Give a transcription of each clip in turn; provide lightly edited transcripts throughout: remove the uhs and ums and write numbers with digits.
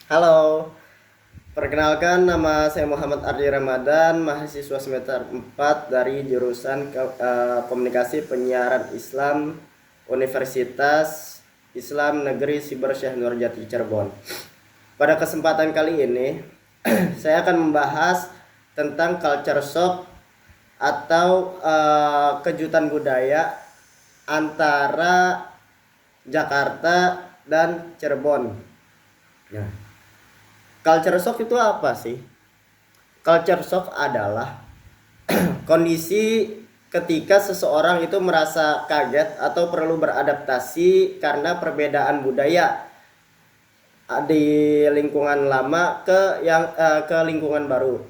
Halo, perkenalkan nama saya Muhammad Ardi Ramadan, mahasiswa semester 4 dari jurusan Komunikasi Penyiaran Islam Universitas Islam Negeri Siber Syekh Nurjati Cirebon. Pada kesempatan kali ini, saya akan membahas tentang culture shock atau kejutan budaya antara Jakarta dan Cirebon. Nah, culture shock itu apa sih? Culture shock adalah kondisi ketika seseorang itu merasa kaget atau perlu beradaptasi karena perbedaan budaya di lingkungan lama ke lingkungan baru.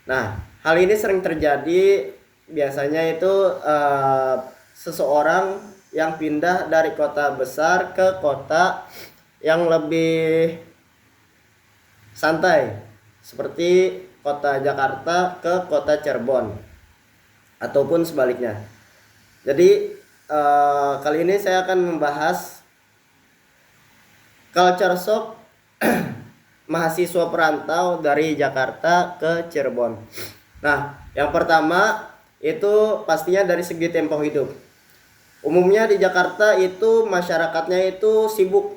Nah, hal ini sering terjadi biasanya itu seseorang yang pindah dari kota besar ke kota yang lebih santai seperti kota Jakarta ke kota Cirebon ataupun sebaliknya. Jadi kali ini saya akan membahas culture shock mahasiswa perantau dari Jakarta ke Cirebon. Nah, yang pertama itu pastinya dari segi tempo hidup. Umumnya di Jakarta itu masyarakatnya itu sibuk,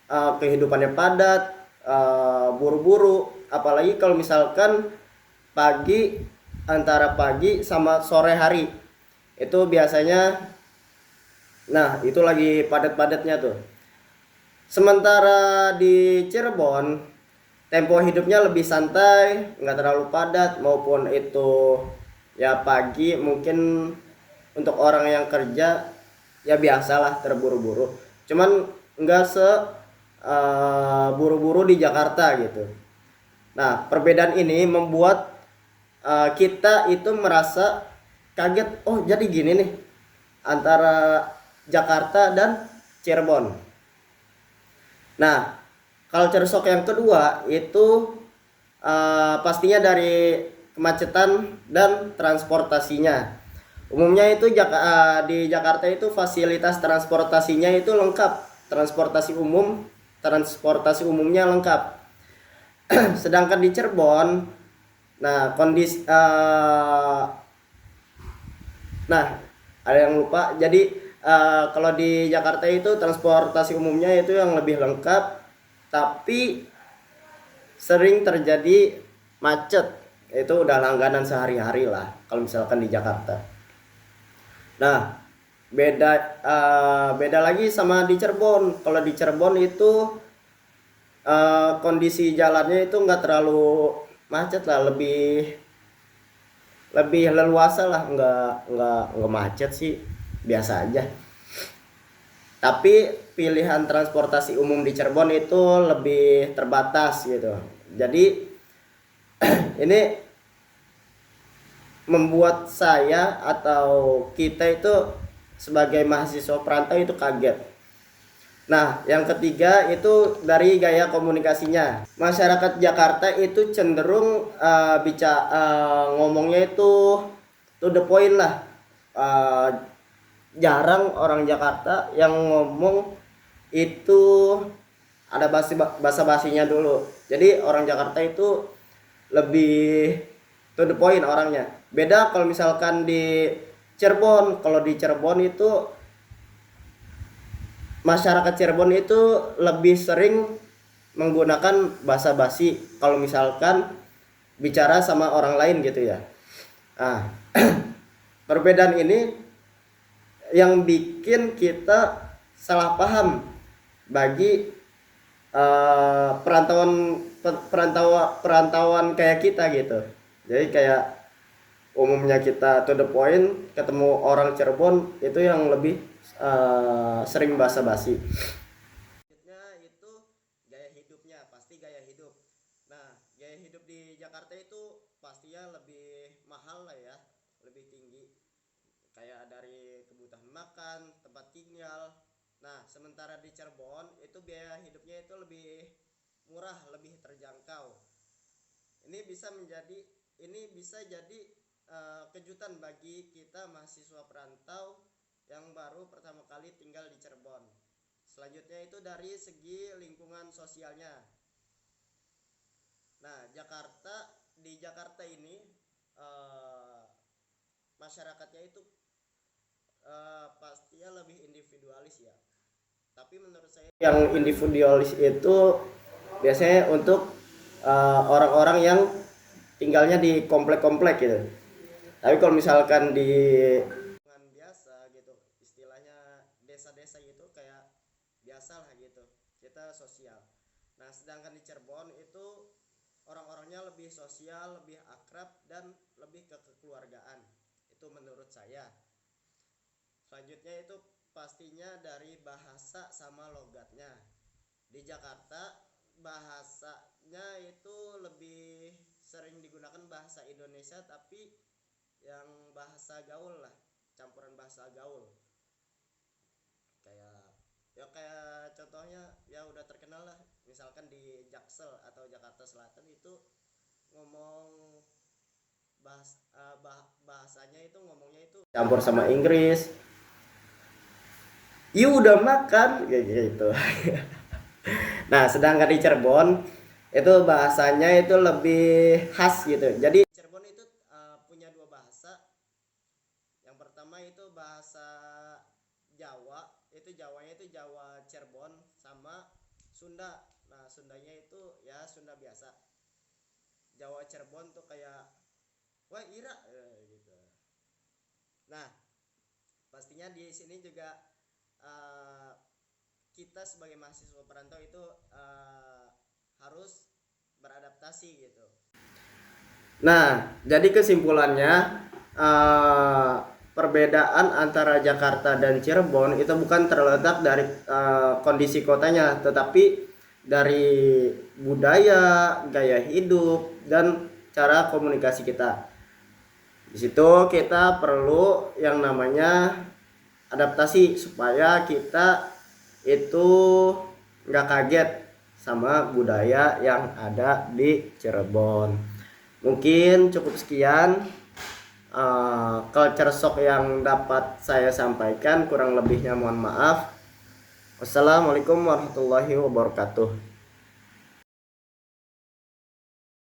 kehidupannya padat, buru-buru, apalagi kalau misalkan pagi, antara pagi sama sore hari itu biasanya, nah itu lagi padat-padatnya tuh. Sementara di Cirebon tempo hidupnya lebih santai, nggak terlalu padat, maupun itu ya pagi mungkin untuk orang yang kerja ya biasalah terburu-buru, cuman nggak buru-buru di Jakarta gitu. Nah, perbedaan ini membuat kita itu merasa kaget, oh jadi gini nih antara Jakarta dan Cirebon. Nah, culture shock yang kedua itu pastinya dari kemacetan dan transportasinya. Umumnya itu di Jakarta itu fasilitas transportasinya itu lengkap, transportasi umumnya lengkap. Sedangkan di Cirebon, nah nah ada yang lupa. Jadi kalau di Jakarta itu transportasi umumnya itu yang lebih lengkap, tapi sering terjadi macet. Itu udah langganan sehari-hari lah kalau misalkan di Jakarta. Nah, beda lagi sama di Cirebon. Kalau di Cirebon itu kondisi jalannya itu nggak terlalu macet lah, lebih lebih leluasa lah, nggak macet sih, biasa aja. Tapi pilihan transportasi umum di Cirebon itu lebih terbatas gitu. Jadi ini membuat saya atau kita itu sebagai mahasiswa perantau itu kaget. Nah, yang ketiga itu dari gaya komunikasinya. Masyarakat Jakarta itu cenderung ngomongnya itu to the point lah. Eh, Jarang orang Jakarta yang ngomong itu ada basa-basinya dulu. Jadi orang Jakarta itu lebih to the point orangnya. Beda kalau misalkan di Cirebon. Kalau di Cirebon itu masyarakat Cirebon itu lebih sering menggunakan bahasa basi kalau misalkan bicara sama orang lain gitu ya. Nah, perbedaan ini yang bikin kita salah paham bagi perantauan kayak kita gitu. Jadi kayak umumnya kita to the point, ketemu orang Cirebon itu yang lebih sering basa-basi. Selanjutnya itu gaya hidupnya, pasti gaya hidup. Nah, gaya hidup di Jakarta itu pastinya lebih mahal lah ya, lebih tinggi. Kayak dari kebutuhan makan, tempat tinggal. Nah, sementara di Cirebon itu biaya hidupnya itu lebih murah, lebih terjangkau. Ini bisa menjadi ini bisa jadi kejutan bagi kita mahasiswa perantau yang baru pertama kali tinggal di Cirebon. Selanjutnya itu dari segi lingkungan sosialnya. Nah, di Jakarta ini masyarakatnya itu pastinya lebih individualis ya. Tapi menurut saya yang individualis itu biasanya untuk orang-orang yang tinggalnya di komplek-komplek gitu. Tapi kalau misalkan di lingkungan biasa gitu, istilahnya desa-desa gitu kayak biasa lah gitu, kita sosial. Nah, sedangkan di Cirebon itu orang-orangnya lebih sosial, lebih akrab, dan lebih ke kekeluargaan. Itu menurut saya. Selanjutnya itu pastinya dari bahasa sama logatnya. Di Jakarta bahasanya itu lebih sering digunakan bahasa Indonesia, tapi yang bahasa gaul lah, campuran bahasa gaul. Kayak ya kayak contohnya ya udah terkenal lah, misalkan di Jaksel atau Jakarta Selatan itu ngomong bahasanya itu ngomongnya itu campur sama Inggris. You udah makan kayak gitu. Nah, sedangkan di Cirebon itu bahasanya itu lebih khas gitu. Jadi Cirebon itu punya dua bahasa. Yang pertama itu bahasa Jawa, itu Jawanya itu Jawa Cirebon, sama Sunda. Nah, Sundanya itu ya Sunda biasa. Jawa Cirebon tuh kayak wah ira gitu. Nah, pastinya di sini juga kita sebagai mahasiswa perantau itu harus beradaptasi gitu. Nah, jadi kesimpulannya perbedaan antara Jakarta dan Cirebon itu bukan terletak dari kondisi kotanya, tetapi dari budaya, gaya hidup, dan cara komunikasi kita. Di situ kita perlu yang namanya adaptasi supaya kita itu nggak kaget sama budaya yang ada di Cirebon. Mungkin cukup sekian culture shock yang dapat saya sampaikan, kurang lebihnya mohon maaf. Wassalamualaikum warahmatullahi wabarakatuh.